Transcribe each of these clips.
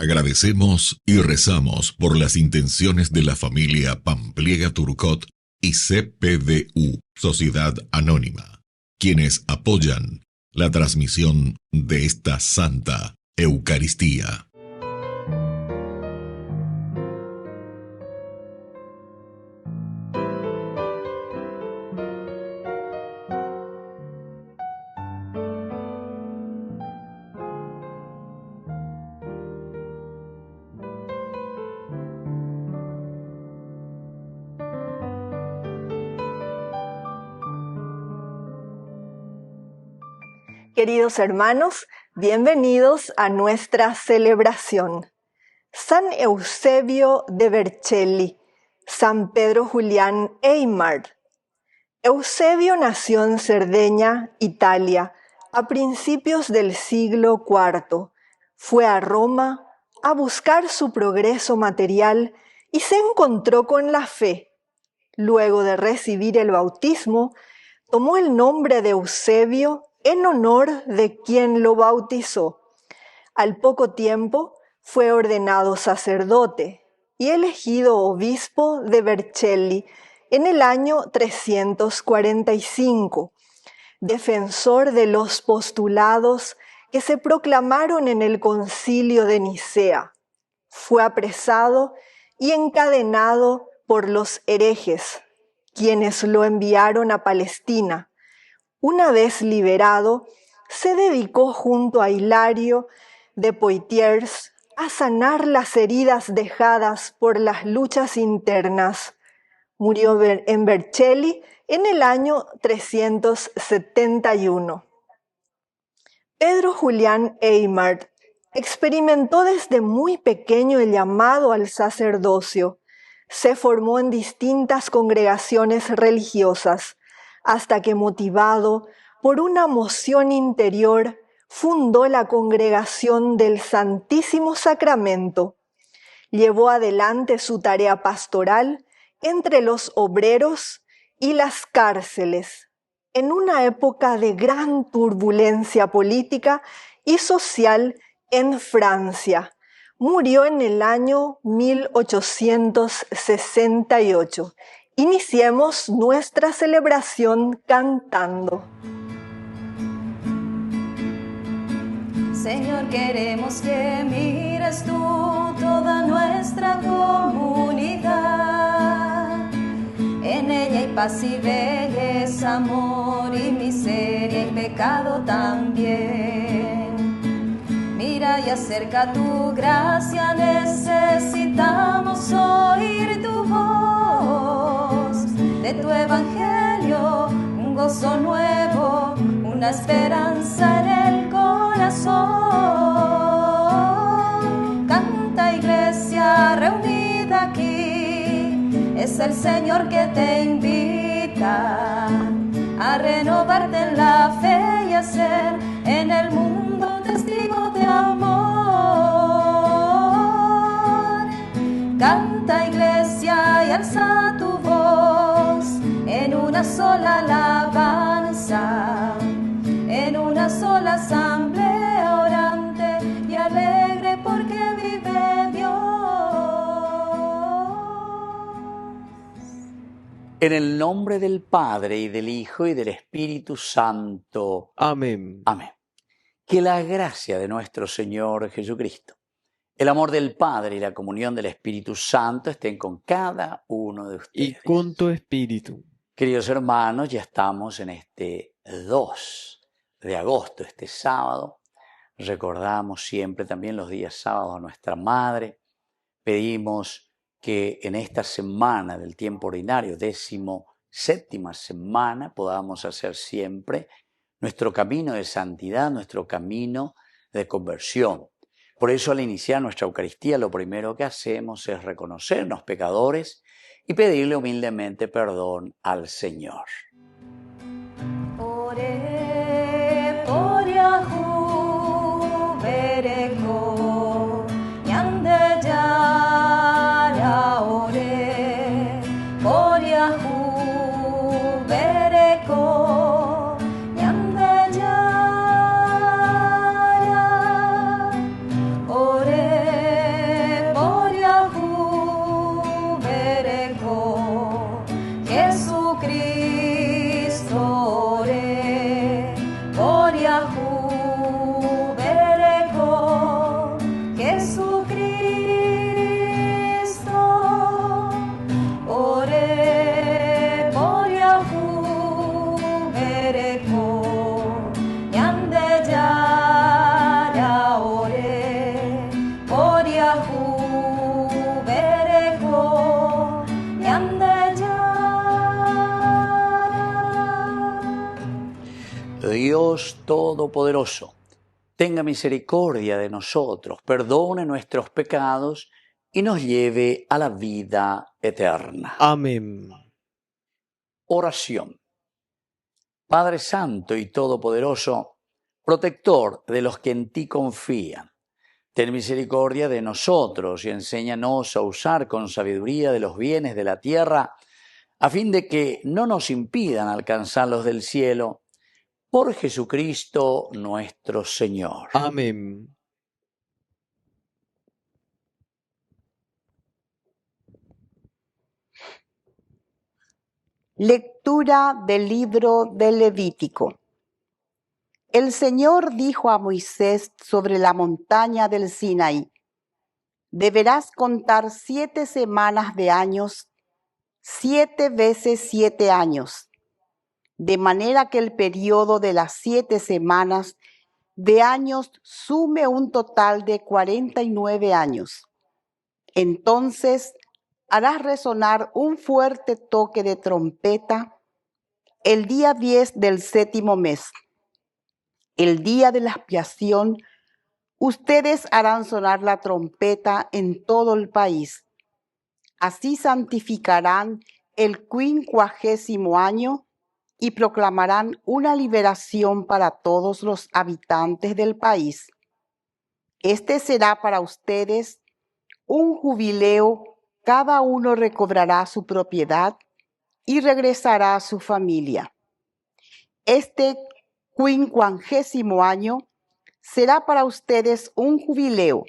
Agradecemos y rezamos por las intenciones de la familia Pampliega Turcot y CPDU, Sociedad Anónima, quienes apoyan la transmisión de esta Santa Eucaristía. Queridos hermanos, bienvenidos a nuestra celebración. San Eusebio de Vercelli, San Pedro Julián Aymar. Eusebio nació en Cerdeña, Italia, a principios del siglo IV. Fue a Roma a buscar su progreso material y se encontró con la fe. Luego de recibir el bautismo, tomó el nombre de Eusebio en honor de quien lo bautizó. Al poco tiempo fue ordenado sacerdote y elegido obispo de Vercelli en el año 345, defensor de los postulados que se proclamaron en el Concilio de Nicea. Fue apresado y encadenado por los herejes, quienes lo enviaron a Palestina. Una vez liberado, se dedicó junto a Hilario de Poitiers a sanar las heridas dejadas por las luchas internas. Murió en Vercelli en el año 371. Pedro Julián Aymar experimentó desde muy pequeño el llamado al sacerdocio. Se formó en distintas congregaciones religiosas, hasta que, motivado por una moción interior, fundó la Congregación del Santísimo Sacramento. Llevó adelante su tarea pastoral entre los obreros y las cárceles, en una época de gran turbulencia política y social en Francia. Murió en el año 1868. Iniciemos nuestra celebración cantando. Señor, queremos que mires tú toda nuestra comunidad. En ella hay paz y belleza, amor y miseria y pecado también. Mira y acerca tu gracia, necesitamos oír tu voz. De tu evangelio, un gozo nuevo, una esperanza en el corazón. Canta, iglesia reunida aquí, es el Señor que te invita a renovarte en la fe y a ser en el mundo testigo de amor. Canta, iglesia, y alza tu voz en una sola alabanza, en una sola asamblea orante y alegre porque vive Dios. En el nombre del Padre, y del Hijo, y del Espíritu Santo. Amén. Amén. Que la gracia de nuestro Señor Jesucristo, el amor del Padre y la comunión del Espíritu Santo estén con cada uno de ustedes. Y con tu espíritu. Queridos hermanos, ya estamos en este 2 de agosto, este sábado. Recordamos siempre también los días sábados a nuestra Madre. Pedimos que en esta semana del tiempo ordinario, 17ª semana, podamos hacer siempre nuestro camino de santidad, nuestro camino de conversión. Por eso, al iniciar nuestra Eucaristía, lo primero que hacemos es reconocernos pecadores y pedirle humildemente perdón al Señor. Ore por Yahu bereko yande yara ore por Yahu bereko yande yara ore Dios Todopoderoso, tenga misericordia de nosotros, perdone nuestros pecados y nos lleve a la vida eterna. Amén. Oración. Padre Santo y Todopoderoso, protector de los que en ti confían, ten misericordia de nosotros y enséñanos a usar con sabiduría de los bienes de la tierra, a fin de que no nos impidan alcanzar los del cielo, por Jesucristo nuestro Señor. Amén. Lectura del libro del Levítico. El Señor dijo a Moisés sobre la montaña del Sinaí: deberás contar 7 semanas de años, 7 veces 7 años, de manera que el periodo de las 7 semanas de años sume un total de 49 años. Entonces harás resonar un fuerte toque de trompeta el día 10 del 7º mes. El día de la expiación, ustedes harán sonar la trompeta en todo el país. Así santificarán el 50º año y proclamarán una liberación para todos los habitantes del país. Este será para ustedes un jubileo, cada uno recobrará su propiedad y regresará a su familia. Este 50º año será para ustedes un jubileo.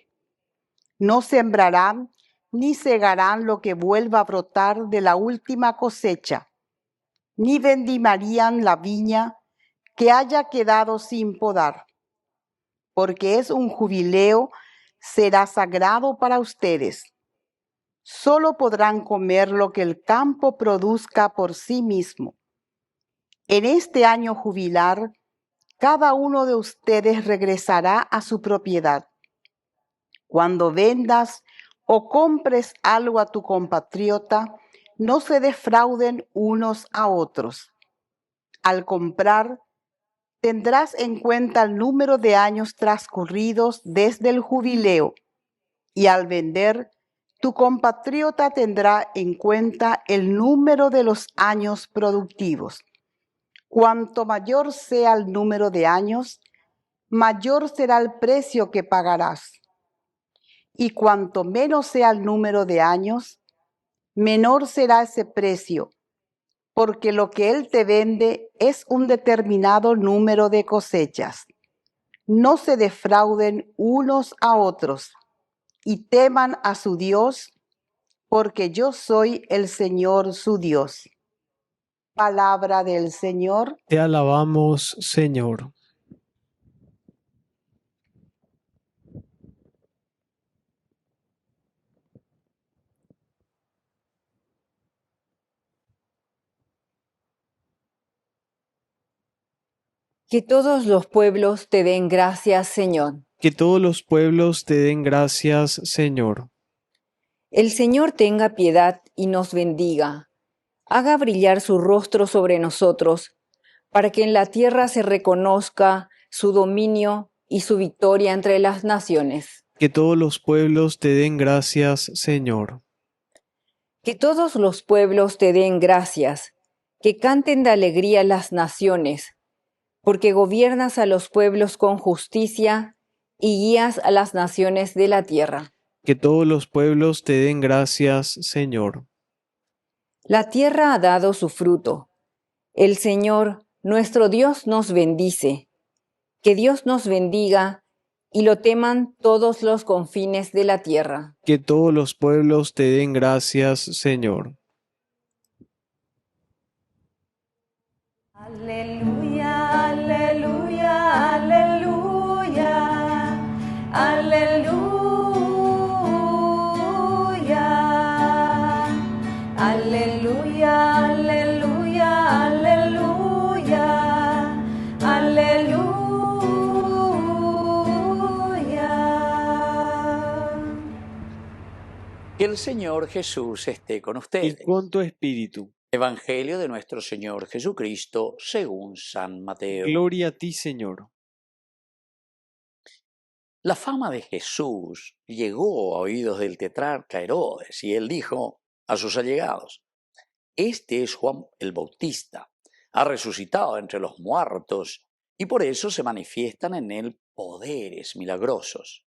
No sembrarán ni segarán lo que vuelva a brotar de la última cosecha, ni vendimarían la viña que haya quedado sin podar, porque es un jubileo, será sagrado para ustedes. Solo podrán comer lo que el campo produzca por sí mismo. En este año jubilar, cada uno de ustedes regresará a su propiedad. Cuando vendas o compres algo a tu compatriota, no se defrauden unos a otros. Al comprar, tendrás en cuenta el número de años transcurridos desde el jubileo, y al vender, tu compatriota tendrá en cuenta el número de los años productivos. Cuanto mayor sea el número de años, mayor será el precio que pagarás. Y cuanto menos sea el número de años, menor será ese precio, porque lo que él te vende es un determinado número de cosechas. No se defrauden unos a otros y teman a su Dios, porque yo soy el Señor su Dios. Palabra del Señor. Te alabamos, Señor. Que todos los pueblos te den gracias, Señor. Que todos los pueblos te den gracias, Señor. El Señor tenga piedad y nos bendiga. Haga brillar su rostro sobre nosotros, para que en la tierra se reconozca su dominio y su victoria entre las naciones. Que todos los pueblos te den gracias, Señor. Que todos los pueblos te den gracias, que canten de alegría las naciones, porque gobiernas a los pueblos con justicia y guías a las naciones de la tierra. Que todos los pueblos te den gracias, Señor. La tierra ha dado su fruto. El Señor, nuestro Dios, nos bendice. Que Dios nos bendiga y lo teman todos los confines de la tierra. Que todos los pueblos te den gracias, Señor. Aleluya, aleluya, aleluya, aleluya, aleluya, aleluya, aleluya, aleluya. Que el Señor Jesús esté con Y ustedes. con tu espíritu. Evangelio de nuestro Señor Jesucristo según San Mateo. Gloria a ti, Señor. La fama de Jesús llegó a oídos del tetrarca Herodes y él dijo a sus allegados: Este es Juan el Bautista, ha resucitado entre los muertos y por eso se manifiestan en él poderes milagrosos.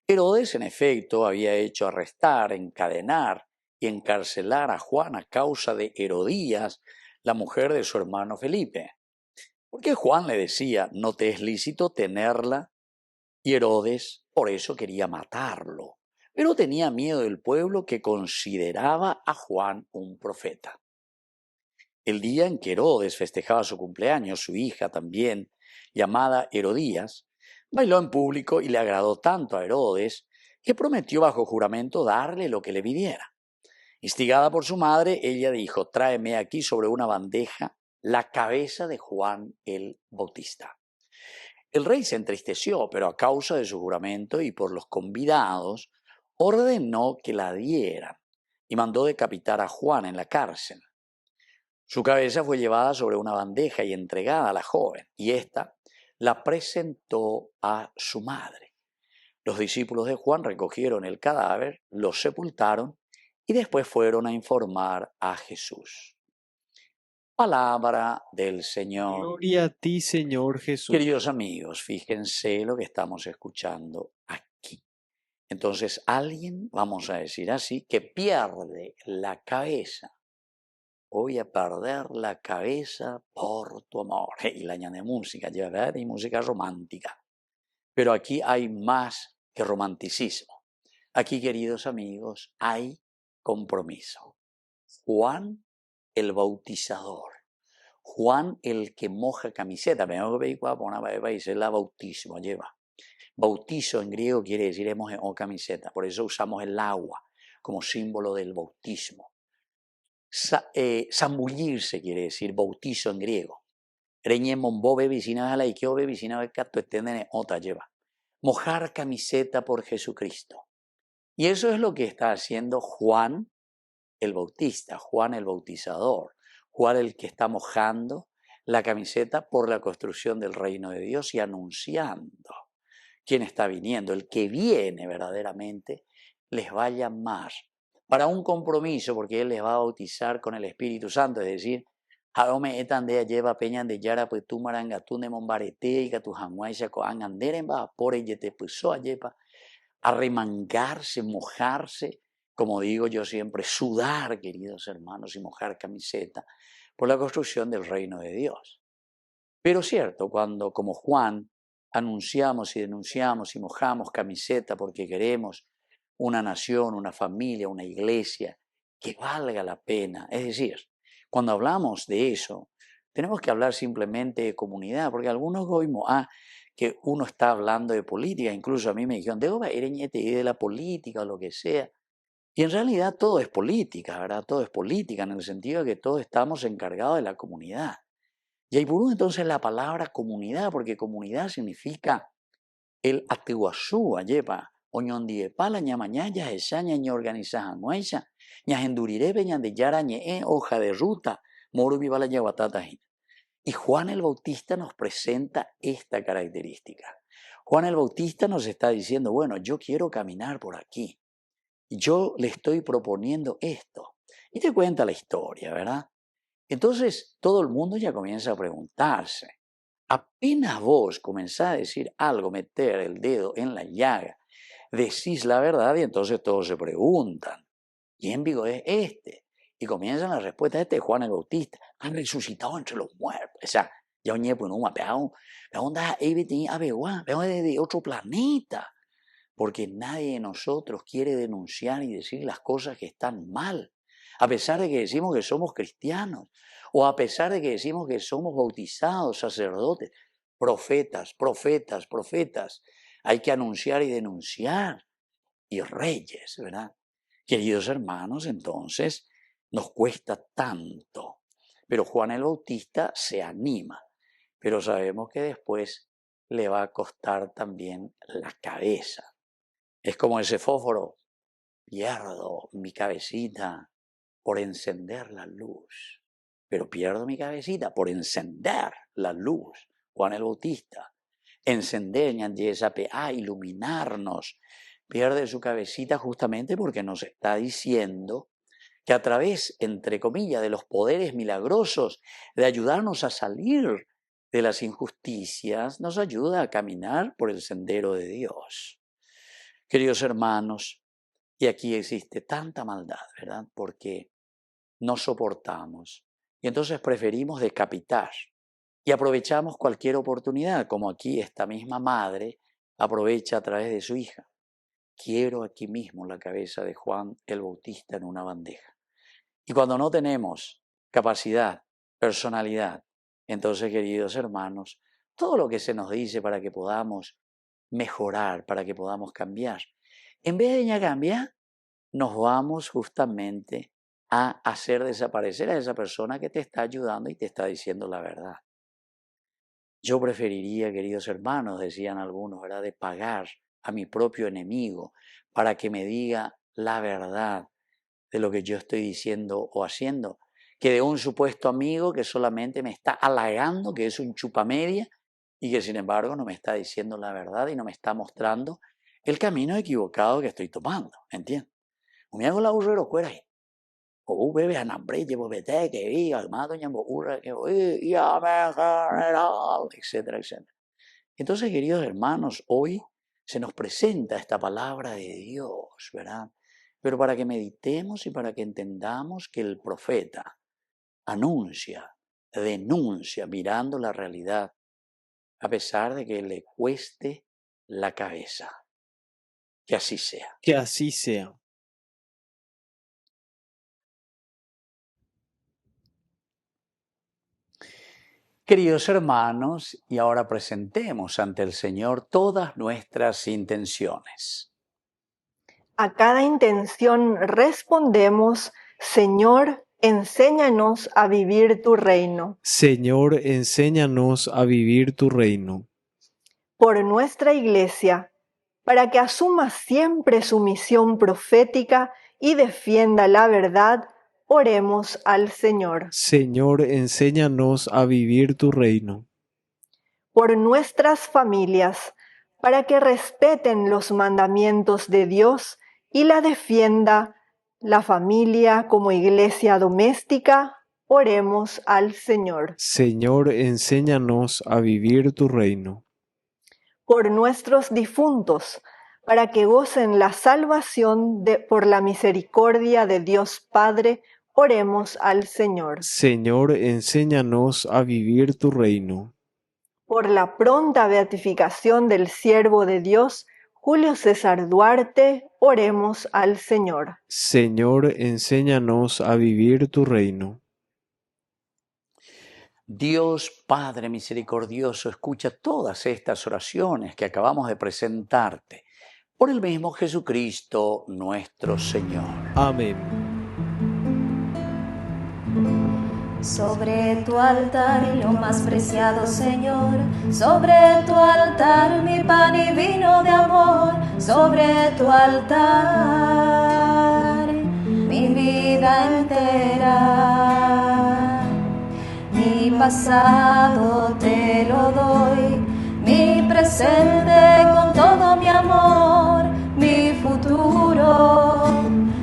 Herodes, en efecto, había hecho arrestar, encadenar y encarcelar a Juan a causa de Herodías, la mujer de su hermano Felipe. Porque Juan le decía: no te es lícito tenerla, y Herodes por eso quería matarlo, pero tenía miedo del pueblo que consideraba a Juan un profeta. El día en que Herodes festejaba su cumpleaños, su hija también, llamada Herodías, bailó en público y le agradó tanto a Herodes que prometió bajo juramento darle lo que le pidiera. Instigada por su madre, ella dijo: tráeme aquí sobre una bandeja la cabeza de Juan el Bautista. El rey se entristeció, pero a causa de su juramento y por los convidados, ordenó que la dieran y mandó decapitar a Juan en la cárcel. Su cabeza fue llevada sobre una bandeja y entregada a la joven, y ésta la presentó a su madre. Los discípulos de Juan recogieron el cadáver, lo sepultaron y después fueron a informar a Jesús. Palabra del Señor. Gloria a ti, Señor Jesús. Queridos amigos, fíjense lo que estamos escuchando aquí. Entonces, alguien, vamos a decir así, que pierde la cabeza. Voy a perder la cabeza por tu amor. Y la añade música, ¿verdad? Y música romántica. Pero aquí hay más que romanticismo. Aquí, queridos amigos, hay compromiso. Juan el Bautizador. Juan el que moja camiseta. Dice la bautismo, lleva. Bautizo en griego quiere decir o camiseta. Por eso usamos el agua como símbolo del bautismo. Zambullirse quiere decir bautizo en griego. Mojar camiseta por Jesucristo. Y eso es lo que está haciendo Juan el Bautista, Juan el Bautizador, Juan el que está mojando la camiseta por la construcción del reino de Dios y anunciando quién está viniendo. El que viene verdaderamente les va a llamar para un compromiso, porque Él les va a bautizar con el Espíritu Santo, es decir, Jarome etandea lleva peñan de yara pues tú marangatune mombarete y que tu janguaisa coan anderen va por ella te puso a lleva a remangarse, mojarse, como digo yo siempre, sudar, queridos hermanos, y mojar camiseta por la construcción del reino de Dios. Pero cierto, cuando como Juan anunciamos y denunciamos y mojamos camiseta porque queremos una nación, una familia, una iglesia que valga la pena, es decir, cuando hablamos de eso, tenemos que hablar simplemente de comunidad, porque algunos oímos que uno está hablando de política, incluso a mí me dijeron, debo ir de la política o lo que sea, y en realidad todo es política, ¿verdad? Todo es política en el sentido de que todos estamos encargados de la comunidad. Y hay por entonces la palabra comunidad, porque comunidad significa el atiguazú, ayepa, oñondie pala ñamañaya, esa ñaña organizaja nueisa, ñajenduriré peñan de yara ñe hoja de ruta, moru viva la yaguatatajina. Y Juan el Bautista nos presenta esta característica. Juan el Bautista nos está diciendo, bueno, yo quiero caminar por aquí. Yo le estoy proponiendo esto. Y te cuenta la historia, ¿verdad? Entonces todo el mundo ya comienza a preguntarse. Apenas vos comenzás a decir algo, meter el dedo en la llaga, decís la verdad y entonces todos se preguntan, ¿quién vivo es este? Y comienzan las respuestas de Juan el Bautista. Han resucitado entre los muertos. O sea, ya un ñepo en un mapeado, de otro planeta. Porque nadie de nosotros quiere denunciar y decir las cosas que están mal. A pesar de que decimos que somos cristianos, o a pesar de que decimos que somos bautizados, sacerdotes, profetas. Hay que anunciar y denunciar. Y reyes, ¿verdad? Queridos hermanos, entonces, nos cuesta tanto. Pero Juan el Bautista se anima. Pero sabemos que después le va a costar también la cabeza. Es como ese fósforo. Pierdo mi cabecita. por encender la luz. Pero pierdo mi cabecita por encender la luz. Juan el Bautista, encender, iluminarnos. Pierde su cabecita justamente porque nos está diciendo que a través, entre comillas, de los poderes milagrosos de ayudarnos a salir de las injusticias, nos ayuda a caminar por el sendero de Dios. Queridos hermanos, y aquí existe tanta maldad, ¿verdad? Porque no soportamos y entonces preferimos decapitar y aprovechamos cualquier oportunidad, como aquí esta misma madre aprovecha a través de su hija. Quiero aquí mismo la cabeza de Juan el Bautista en una bandeja. Y cuando no tenemos capacidad, personalidad, entonces, queridos hermanos, todo lo que se nos dice para que podamos mejorar, para que podamos cambiar, en vez de ya cambiar, nos vamos justamente a hacer desaparecer a esa persona que te está ayudando y te está diciendo la verdad. Yo preferiría, queridos hermanos, decían algunos, ¿verdad?, de pagar a mi propio enemigo para que me diga la verdad de lo que yo estoy diciendo o haciendo, que de un supuesto amigo que solamente me está halagando, que es un chupamedia y que sin embargo no me está diciendo la verdad y no me está mostrando el camino equivocado que estoy tomando, ¿entiendes? Un hago la urrero fuera ahí. O bebe a nambre, llevo vete, que viva, mato, ñambo, urra, que ya me general, etcétera, etcétera. Entonces, queridos hermanos, hoy se nos presenta esta palabra de Dios, ¿verdad? Pero para que meditemos y para que entendamos que el profeta anuncia, denuncia, mirando la realidad, a pesar de que le cueste la cabeza. Que así sea. Que así sea. Queridos hermanos, y ahora presentemos ante el Señor todas nuestras intenciones. A cada intención respondemos, Señor, enséñanos a vivir tu reino. Señor, enséñanos a vivir tu reino. Por nuestra Iglesia, para que asuma siempre su misión profética y defienda la verdad, oremos al Señor. Señor, enséñanos a vivir tu reino. Por nuestras familias, para que respeten los mandamientos de Dios y la defienda la familia como iglesia doméstica, oremos al Señor. Señor, enséñanos a vivir tu reino. Por nuestros difuntos, para que gocen la salvación por la misericordia de Dios Padre, oremos al Señor. Señor, enséñanos a vivir tu reino. Por la pronta beatificación del siervo de Dios, Julio César Duarte, oremos al Señor. Señor, enséñanos a vivir tu reino. Dios Padre misericordioso, escucha todas estas oraciones que acabamos de presentarte por el mismo Jesucristo nuestro Señor. Amén. Sobre tu altar y lo más preciado, Señor, sobre tu altar mi pan y vino de amor, sobre tu altar mi vida entera, mi pasado te lo doy, mi presente con todo mi amor, mi futuro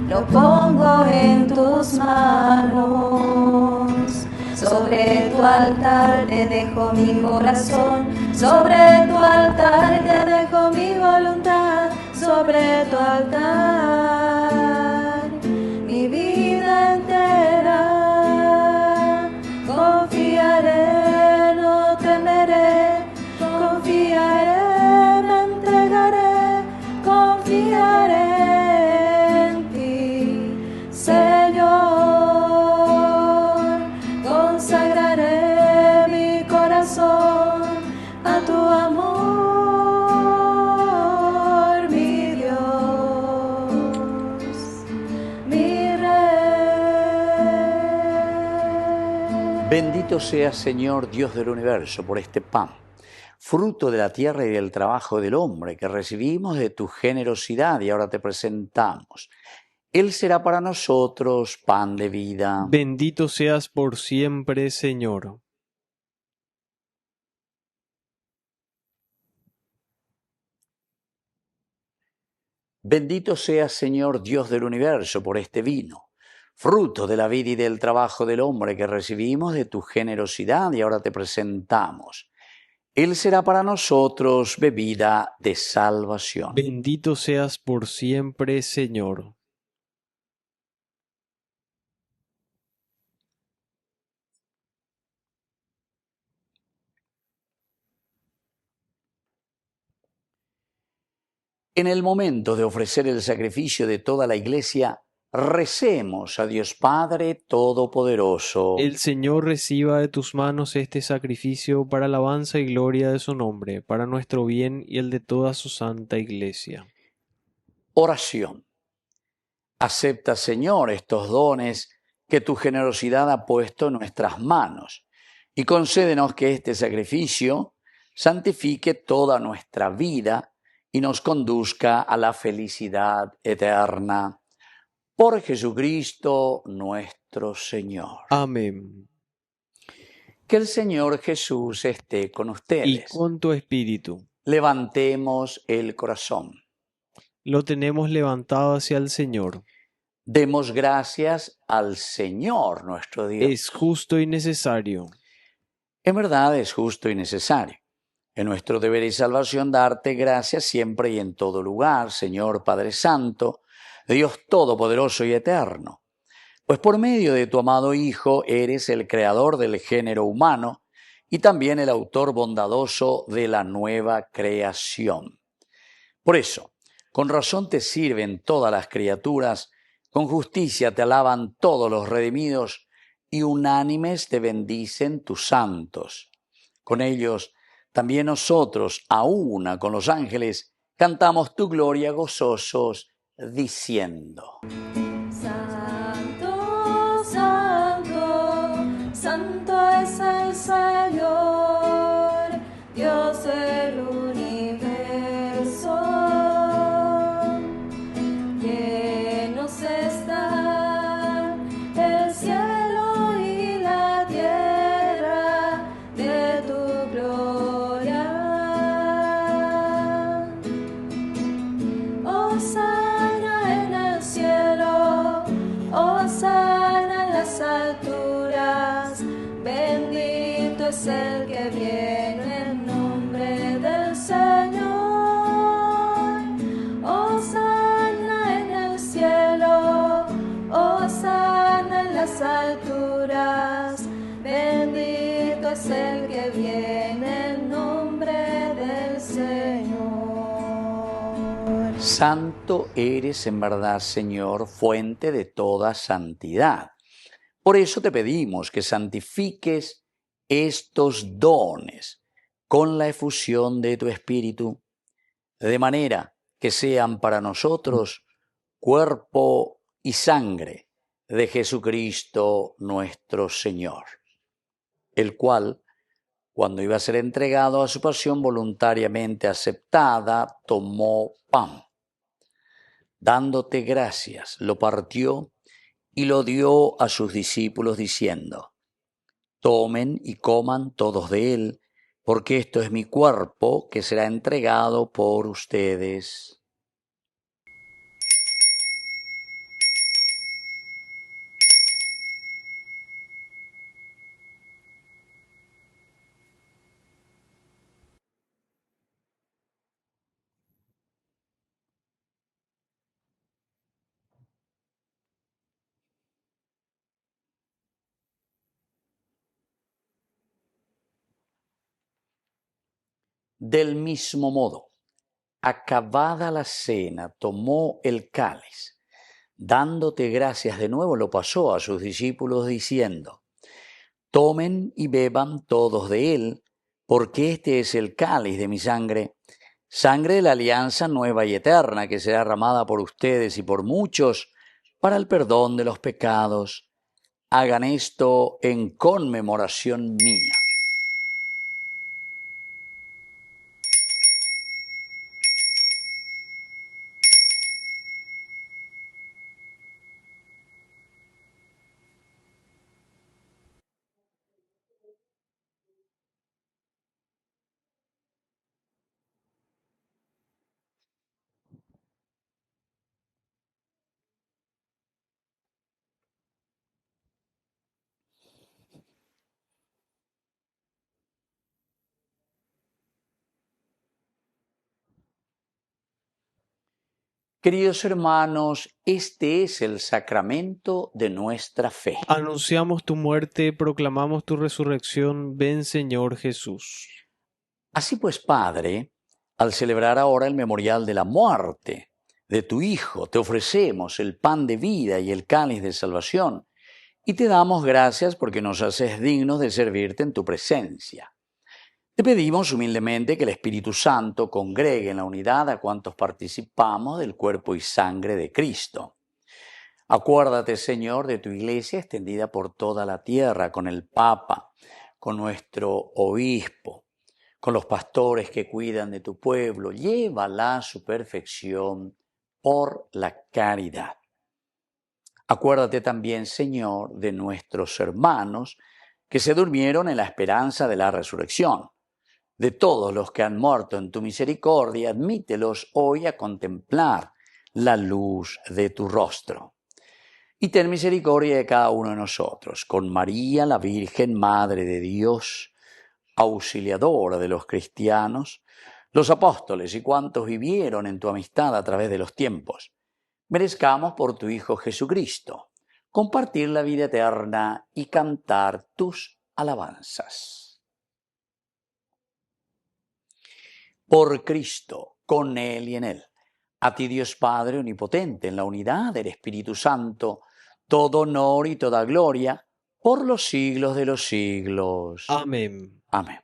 lo pongo en tus manos. Sobre tu altar te dejo mi corazón, sobre tu altar te dejo mi voluntad, sobre tu altar mi vida entera. Confiaré, no temeré, confiaré, me entregaré, confiaré en ti, Señor. Consagraré mi corazón a tu amor, mi Dios, mi Rey. Bendito seas, Señor, Dios del universo, por este pan, fruto de la tierra y del trabajo del hombre que recibimos de tu generosidad y ahora te presentamos. Él será para nosotros pan de vida. Bendito seas por siempre, Señor. Bendito seas, Señor Dios del universo, por este vino, fruto de la vida y del trabajo del hombre que recibimos de tu generosidad y ahora te presentamos. Él será para nosotros bebida de salvación. Bendito seas por siempre, Señor. En el momento de ofrecer el sacrificio de toda la Iglesia, recemos a Dios Padre Todopoderoso. El Señor reciba de tus manos este sacrificio para alabanza y gloria de su nombre, para nuestro bien y el de toda su santa Iglesia. Oración. Acepta, Señor, estos dones que tu generosidad ha puesto en nuestras manos y concédenos que este sacrificio santifique toda nuestra vida y nos conduzca a la felicidad eterna. Por Jesucristo nuestro Señor. Amén. Que el Señor Jesús esté con Y ustedes. con tu espíritu. Levantemos el corazón. Lo tenemos levantado hacia el Señor. Demos gracias al Señor nuestro Dios. Es justo y necesario. En verdad es justo y necesario. Es nuestro deber y salvación darte gracias siempre y en todo lugar, Señor Padre Santo, Dios Todopoderoso y Eterno. Pues por medio de tu amado Hijo eres el creador del género humano y también el autor bondadoso de la nueva creación. Por eso, con razón te sirven todas las criaturas, con justicia te alaban todos los redimidos y unánimes te bendicen tus santos. Con ellos, también nosotros, a una con los ángeles, cantamos tu gloria gozosos, diciendo: Santo, santo, santo es el Señor, Dios del universo. Llenos están el cielo y la tierra de tu gloria. Hosana en el cielo, hosana en las alturas, bendito es el que viene en nombre del Señor. Hosana en el cielo, hosana en las alturas, bendito es el que viene en nombre del Señor. Santo eres en verdad, Señor, fuente de toda santidad. Por eso te pedimos que santifiques estos dones con la efusión de tu Espíritu, de manera que sean para nosotros cuerpo y sangre de Jesucristo nuestro Señor, el cual, cuando iba a ser entregado a su pasión voluntariamente aceptada, tomó pan. Dándote gracias, lo partió y lo dio a sus discípulos diciendo: tomen y coman todos de él, porque esto es mi cuerpo que será entregado por ustedes. Del mismo modo, acabada la cena, tomó el cáliz. Dándote gracias de nuevo, lo pasó a sus discípulos diciendo: tomen y beban todos de él, porque este es el cáliz de mi sangre, sangre de la alianza nueva y eterna, que será derramada por ustedes y por muchos para el perdón de los pecados. Hagan esto en conmemoración mía. Queridos hermanos, este es el sacramento de nuestra fe. Anunciamos tu muerte, proclamamos tu resurrección. Ven, Señor Jesús. Así pues, Padre, al celebrar ahora el memorial de la muerte de tu Hijo, te ofrecemos el pan de vida y el cáliz de salvación, y te damos gracias porque nos haces dignos de servirte en tu presencia. Te pedimos humildemente que el Espíritu Santo congregue en la unidad a cuantos participamos del cuerpo y sangre de Cristo. Acuérdate, Señor, de tu Iglesia extendida por toda la tierra, con el Papa, con nuestro obispo, con los pastores que cuidan de tu pueblo. Llévala a su perfección por la caridad. Acuérdate también, Señor, de nuestros hermanos que se durmieron en la esperanza de la resurrección. De todos los que han muerto en tu misericordia, admítelos hoy a contemplar la luz de tu rostro. Y ten misericordia de cada uno de nosotros, con María, la Virgen, Madre de Dios, auxiliadora de los cristianos, los apóstoles y cuantos vivieron en tu amistad a través de los tiempos. Merezcamos por tu Hijo Jesucristo compartir la vida eterna y cantar tus alabanzas. Por Cristo, con Él y en Él. A ti, Dios Padre Omnipotente, en la unidad del Espíritu Santo, todo honor y toda gloria, por los siglos de los siglos. Amén. Amén.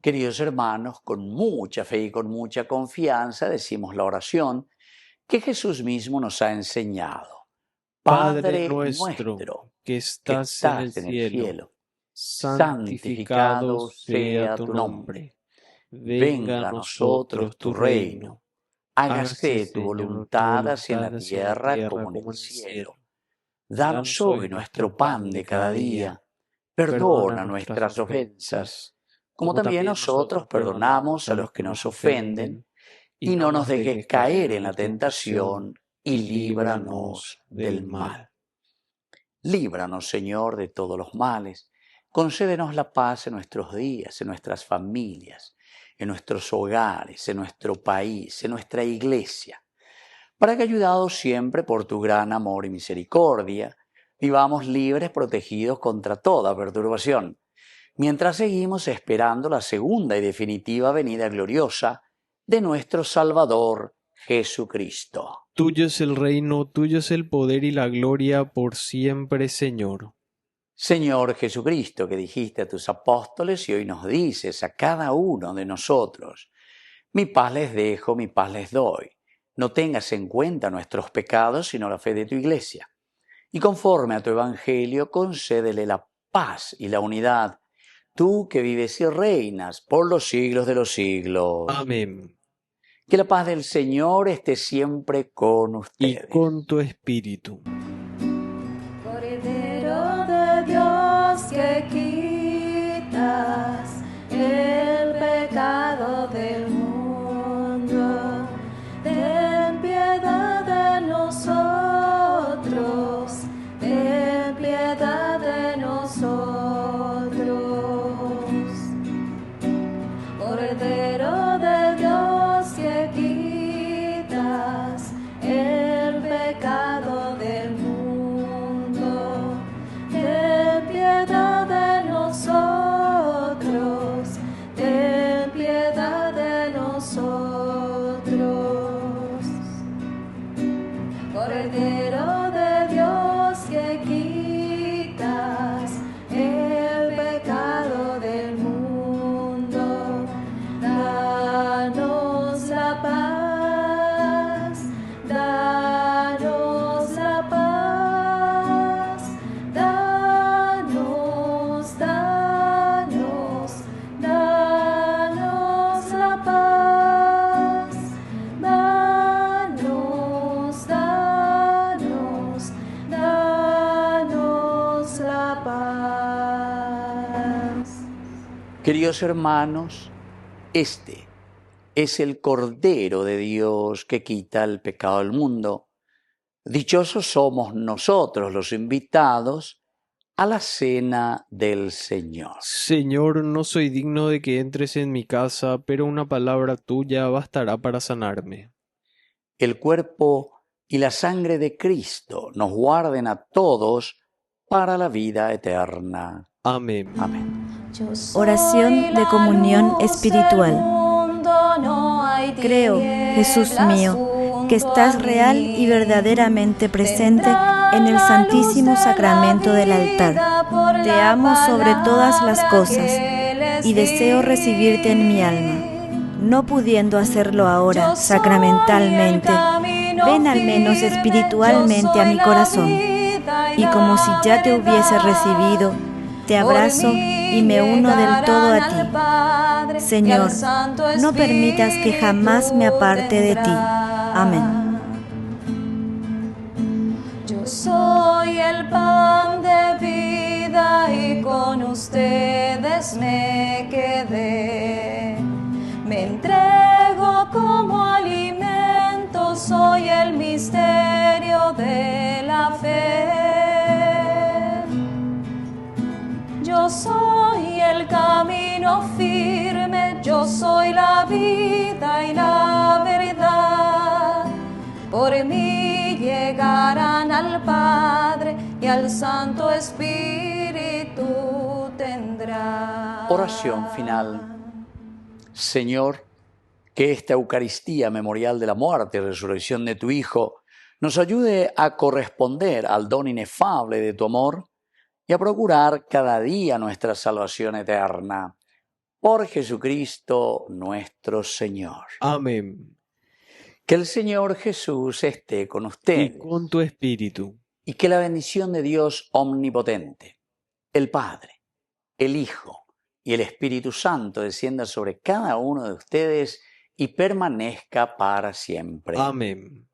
Queridos hermanos, con mucha fe y con mucha confianza decimos la oración que Jesús mismo nos ha enseñado. Padre nuestro, que estás en el cielo, santificado sea tu nombre. Venga a nosotros tu reino. Hágase tu voluntad así en la tierra como en el cielo. Danos hoy nuestro pan de cada día. Perdona nuestras ofensas, como también nosotros perdonamos a los que nos ofenden. Y no nos dejes caer en la tentación, y líbranos del mal. Líbranos, Señor, de todos los males. Concédenos la paz en nuestros días, en nuestras familias, en nuestros hogares, en nuestro país, en nuestra iglesia, para que, ayudados siempre por tu gran amor y misericordia, vivamos libres, protegidos contra toda perturbación, mientras seguimos esperando la segunda y definitiva venida gloriosa de nuestro Salvador Jesucristo. Tuyo es el reino, tuyo es el poder y la gloria por siempre, Señor. Señor Jesucristo, que dijiste a tus apóstoles y hoy nos dices a cada uno de nosotros, mi paz les dejo, mi paz les doy. No tengas en cuenta nuestros pecados, sino la fe de tu iglesia. Y conforme a tu evangelio, concédele la paz y la unidad, tú que vives y reinas por los siglos de los siglos. Amén. Que la paz del Señor esté siempre con ustedes. Y con tu espíritu. Cordero de Dios que quitas el pecado del mundo, ten piedad de nosotros, ten piedad de nosotros. Cordero de Dios que quitas el pecado del mundo, ten piedad de nosotros, ten piedad de nosotros. Cordero de Dios que quitas el pecado del mundo, danos la paz, danos la paz, danos, danos, danos la paz, danos, danos, danos la paz. Queridos hermanos, este es el Cordero de Dios que quita el pecado del mundo. Dichosos somos nosotros los invitados a la cena del Señor. Señor, no soy digno de que entres en mi casa, pero una palabra tuya bastará para sanarme. El cuerpo y la sangre de Cristo nos guarden a todos para la vida eterna. Amén. Amén. Oración de comunión espiritual. Creo, Jesús mío, que estás real y verdaderamente presente en el Santísimo Sacramento del altar. Te amo sobre todas las cosas y deseo recibirte en mi alma. No pudiendo hacerlo ahora sacramentalmente, ven al menos espiritualmente a mi corazón. Y como si ya te hubiese recibido, te abrazo y me uno del todo a ti. Señor, no permitas que jamás me aparte de ti. Amén. Yo soy el pan de vida y con ustedes me quedé. Me entrego como alimento, soy el misterio de la fe. Yo soy el camino firme, yo soy la vida y la verdad. Por mí llegarán al Padre y al Santo Espíritu tendrán. Oración final. Señor, que esta Eucaristía memorial de la muerte y resurrección de tu Hijo nos ayude a corresponder al don inefable de tu amor y a procurar cada día nuestra salvación eterna. Por Jesucristo nuestro Señor. Amén. Que el Señor Jesús esté con usted. Y con tu espíritu. Y que la bendición de Dios omnipotente, el Padre, el Hijo y el Espíritu Santo descienda sobre cada uno de ustedes y permanezca para siempre. Amén.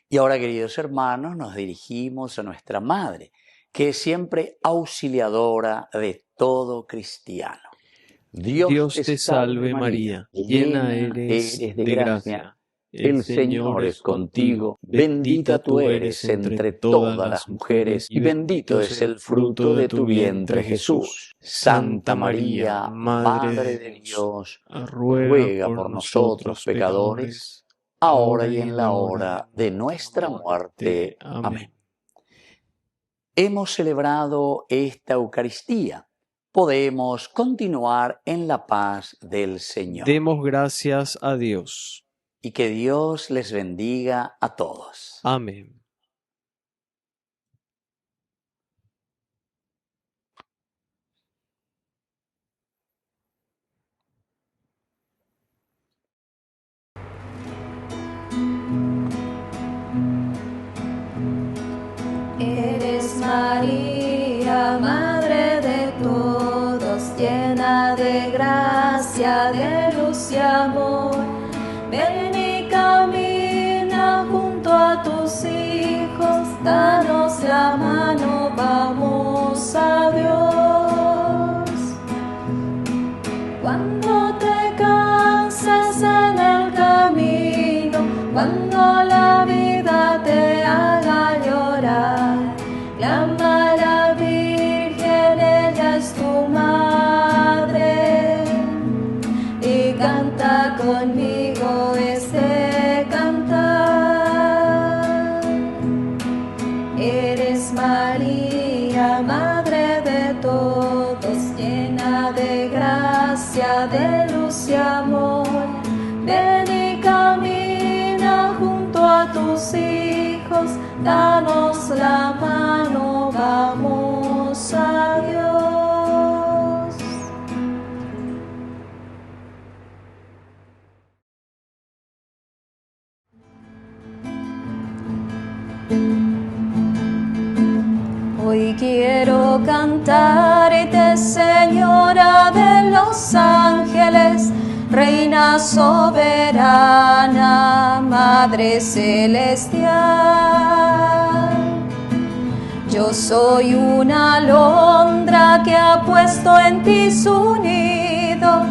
Y ahora, queridos hermanos, nos dirigimos a nuestra Madre, que es siempre auxiliadora de todo cristiano. Dios te salve María, llena eres de gracia. El Señor es contigo, bendita tú eres entre todas las mujeres, y bendito es el fruto de tu vientre, Jesús. Santa María, Madre de Dios, ruega por nosotros pecadores, ahora y en la hora de nuestra muerte. Amén. Hemos celebrado esta Eucaristía. Podemos continuar en la paz del Señor. Demos gracias a Dios. Y que Dios les bendiga a todos. Amén. Eres María, Madre de todos, llena de gracia, de luz y amor. Ven y camina junto a tus hijos, danos la mano, vamos a Dios. Cuando te cansas en el camino, cuando la vida te haga llorar, clama a la Virgen, ella es tu madre, y canta conmigo este cantar. Eres María, Madre de todos, llena de gracia, de luz y amor. Ven y camina junto a tus hijos, danos la mano, vamos a Dios. Hoy quiero cantarte, Señora de los ángeles, Reina soberana, Madre celestial. Yo soy una alondra que ha puesto en ti su nido,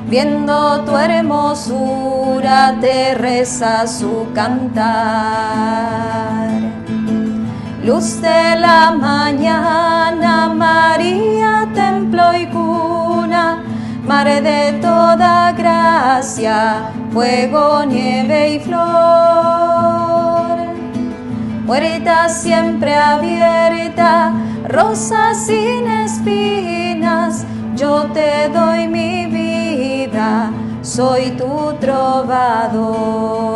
viendo tu hermosura te reza su cantar. Luz de la mañana, y cuna, mare de toda gracia, fuego, nieve y flor. Puerta siempre abierta, rosa sin espinas, yo te doy mi vida, soy tu trovador.